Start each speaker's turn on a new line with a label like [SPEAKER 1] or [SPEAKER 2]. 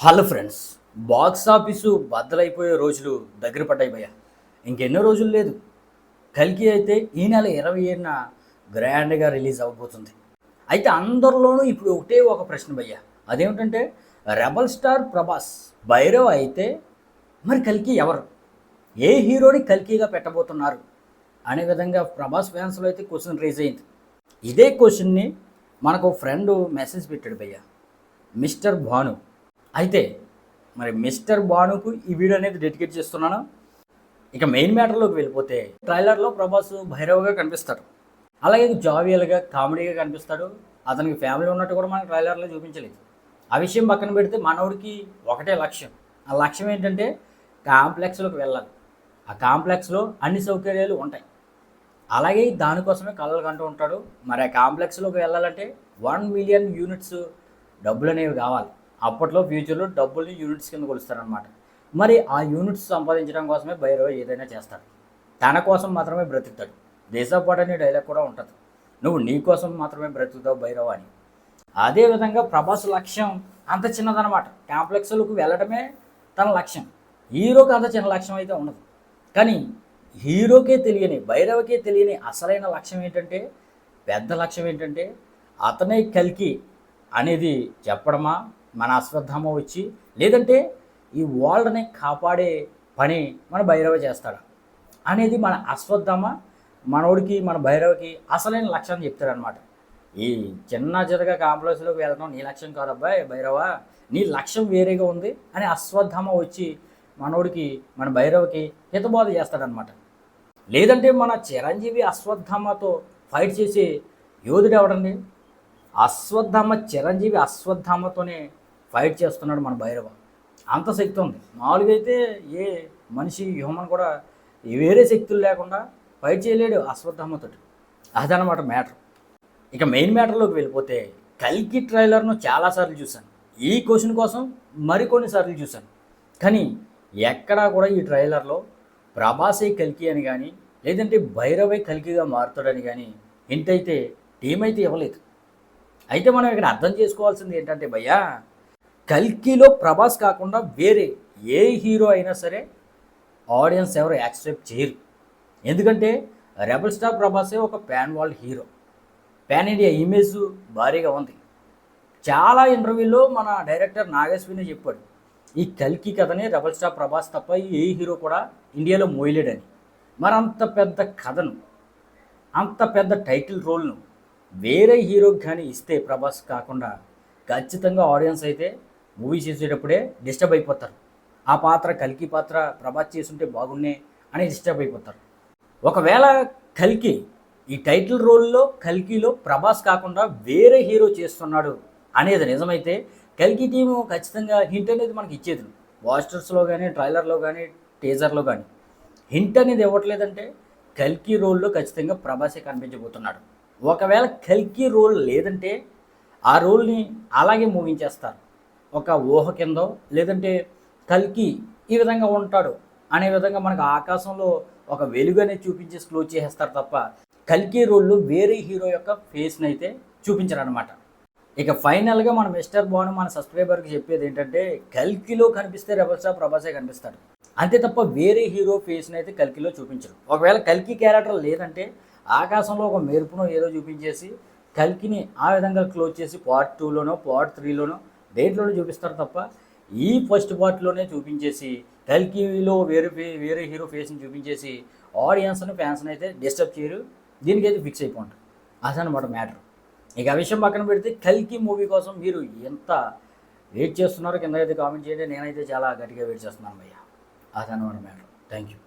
[SPEAKER 1] Hello friends, box office బద్దలైపోయే రోజులు దగ్గర పడ్డాయి భయ్య. ఇంకెన్నో రోజులు లేదు. కల్కి అయితే ఈ నెల 27న గ్రాండ్గా రిలీజ్ అవ్వబోతుంది. అయితే అందరిలోనూ ఇప్పుడు ఒకటే ఒక ప్రశ్న భయ్య. అదేమిటంటే రెబల్ స్టార్ ప్రభాస్ భైరవ్ అయితే మరి కల్కి ఎవరు, ఏ హీరోని కల్కిగా పెట్టబోతున్నారు అనే విధంగా ప్రభాస్ ఫ్యాన్స్లో అయితే క్వశ్చన్ రేజ్ అయింది. ఇదే క్వశ్చన్ని మనకు ఫ్రెండ్ మెసేజ్ పెట్టాడు భయ్య, మిస్టర్ భాను. అయితే మరి మిస్టర్ భానుకు ఈ వీడియో అనేది డెడికేట్ చేస్తున్నాను. ఇక మెయిన్ మ్యాటర్లోకి వెళ్ళిపోతే ట్రైలర్లో ప్రభాస్ భైరవ్గా కనిపిస్తాడు, అలాగే జావియల్గా కామెడీగా కనిపిస్తాడు. అతనికి ఫ్యామిలీ ఉన్నట్టు కూడా మనకి ట్రైలర్లో చూపించలేదు. ఆ విషయం పక్కన పెడితే మనోడికి ఒకటే లక్ష్యం. ఆ లక్ష్యం ఏంటంటే కాంప్లెక్స్లోకి వెళ్ళాలి. ఆ కాంప్లెక్స్లో అన్ని సౌకర్యాలు ఉంటాయి, అలాగే దానికోసమే కలలు కంటూ ఉంటాడు. మరి ఆ కాంప్లెక్స్లోకి వెళ్ళాలంటే 1 మిలియన్ యూనిట్స్ డబ్బులు అనేవి కావాలి. అప్పట్లో ఫ్యూచర్లో డబ్బుల్ని యూనిట్స్ కింద కొలుస్తారనమాట. మరి ఆ యూనిట్స్ సంపాదించడం కోసమే భైరవ్ ఏదైనా చేస్తాడు. తన కోసం మాత్రమే బ్రతుకుతాడు. దేశపాటు అనే డైలాగ్ కూడా ఉంటుంది, నువ్వు నీ కోసం మాత్రమే బ్రతుకుతావు భైరవ్ అని. అదేవిధంగా ప్రభాస్ లక్ష్యం అంత చిన్నదనమాట. కాంప్లెక్స్లకు వెళ్ళడమే తన లక్ష్యం. హీరోకి అంత చిన్న లక్ష్యం అయితే ఉండదు. కానీ హీరోకే తెలియని, భైరవ్కే తెలియని అసలైన లక్ష్యం ఏంటంటే, పెద్ద లక్ష్యం ఏంటంటే అతనే కల్కి అనేది చెప్పడమా, మన అశ్వత్థామ వచ్చి, లేదంటే ఈ వరల్డ్ని కాపాడే పని మన భైరవ చేస్తాడా అనేది మన అశ్వత్థామ మనోడికి, మన భైరవకి అసలైన లక్ష్యం చెప్తాడనమాట. ఈ చిన్న చిన్నగా కాంప్లెక్స్లోకి వెళ్ళడం నీ లక్ష్యం కాదబ్బాయి భైరవ, నీ లక్ష్యం వేరేగా ఉంది అని అశ్వత్థామ వచ్చి మనోడికి, మన భైరవకి హితబోధ చేస్తాడనమాట. లేదంటే మన చిరంజీవి అశ్వత్థామతో ఫైట్ చేసే యోధుడు ఎవడండి? అశ్వత్థామ చిరంజీవి అశ్వత్థామతోనే ఫైట్ చేస్తున్నాడు మన భైరవ. అంత శక్తి ఉంది. మామూలుగా అయితే ఏ మనిషి హ్యూమన్ కూడా వేరే శక్తులు లేకుండా ఫైట్ చేయలేడు అశ్వత్థామతో. అదనమాట మ్యాటర్. ఇక మెయిన్ మ్యాటర్లోకి వెళ్ళిపోతే కల్కి ట్రైలర్ను చాలాసార్లు చూశాను. ఈ క్వశ్చన్ కోసం మరికొన్నిసార్లు చూశాను. కానీ ఎక్కడా కూడా ఈ ట్రైలర్లో ప్రభాసే కల్కి అని కానీ, లేదంటే భైరవే కల్కిగా మారుతాడని కానీ హింట్ అయితే టీం అయితే ఇవ్వలేదు. అయితే మనం ఇక్కడ అర్థం చేసుకోవాల్సింది ఏంటంటే భయ్యా, కల్కిలో ప్రభాస్ కాకుండా వేరే ఏ హీరో అయినా సరే ఆడియన్స్ ఎవరు యాక్సెప్ట్ చేయరు. ఎందుకంటే రెబల్ స్టార్ ప్రభాసే ఒక pan world hero, pan India image భారీగా ఉంది. చాలా ఇంటర్వ్యూలో మన డైరెక్టర్ నాగేశ్వరిని చెప్పాడు, ఈ కల్కి కథని రెబల్ స్టార్ ప్రభాస్ తప్ప ఏ హీరో కూడా ఇండియాలో మోయలేడని. మరి అంత పెద్ద కథను, అంత పెద్ద టైటిల్ రోల్ను వేరే హీరోకి కానీ ఇస్తే ప్రభాస్ కాకుండా ఖచ్చితంగా ఆడియన్స్ అయితే మూవీ చేసేటప్పుడే డిస్టర్బ్ అయిపోతారు. ఆ పాత్ర కల్కి పాత్ర ప్రభాస్ చేసుంటే బాగున్నే అని డిస్టర్బ్ అయిపోతారు. ఒకవేళ కల్కి ఈ టైటిల్ రోల్లో కల్కిలో ప్రభాస్ కాకుండా వేరే హీరో చేస్తున్నాడు అనేది నిజమైతే కల్కి టీము ఖచ్చితంగా హింట్ అనేది మనకి ఇచ్చేది. పోస్టర్స్లో కానీ, ట్రైలర్లో కానీ, టీజర్లో కానీ హింట్ అనేది ఇవ్వట్లేదంటే కల్కి రోల్లో ఖచ్చితంగా ప్రభాసే కనిపించబోతున్నాడు. ఒకవేళ కల్కి రోల్ లేదంటే ఆ రోల్ని అలాగే మూవించేస్తారు, ఒక ఊహ కిందో, లేదంటే కల్కి ఈ విధంగా ఉంటాడు అనే విధంగా మనకు ఆకాశంలో ఒక వెలుగు అనేది చూపించేసి క్లోజ్ చేసేస్తారు తప్ప కల్కి రోల్లో వేరే హీరో యొక్క ఫేస్ని అయితే చూపించరనమాట. ఇక ఫైనల్గా మన మిస్టర్ భాను మన సబ్స్క్రైబర్కి చెప్పేది ఏంటంటే, కల్కిలో కనిపిస్తే రెబల్ స్టార్ ప్రభాసే కనిపిస్తాడు, అంతే తప్ప వేరే హీరో ఫేస్ని అయితే కల్కిలో చూపించరు. ఒకవేళ కల్కి క్యారెక్టర్ లేదంటే ఆకాశంలో ఒక మెరుపునో ఏదో చూపించేసి కల్కిని ఆ విధంగా క్లోజ్ చేసి పార్ట్ 2లోనో పార్ట్ 3లోనో దేంట్లోనో చూపిస్తారు తప్ప ఈ ఫస్ట్ పార్ట్లోనే చూపించేసి కల్కిలో వేరే హీరో ఫేస్ని చూపించేసి ఆడియన్స్ని, ఫ్యాన్స్ని అయితే డిస్టర్బ్ చేయరు. దీనికైతే ఫిక్స్ అయిపోంటారు. అదనమాట మ్యాటర్. ఇక ఆ విషయం పక్కన పెడితే కల్కి మూవీ కోసం మీరు ఎంత వెయిట్ చేస్తున్నారో కింద అయితే కామెంట్ చేయండి. నేనైతే చాలా గట్టిగా వెయిట్ చేస్తున్నాను భయ్య. అదనమాట మ్యాటర్. Thank you.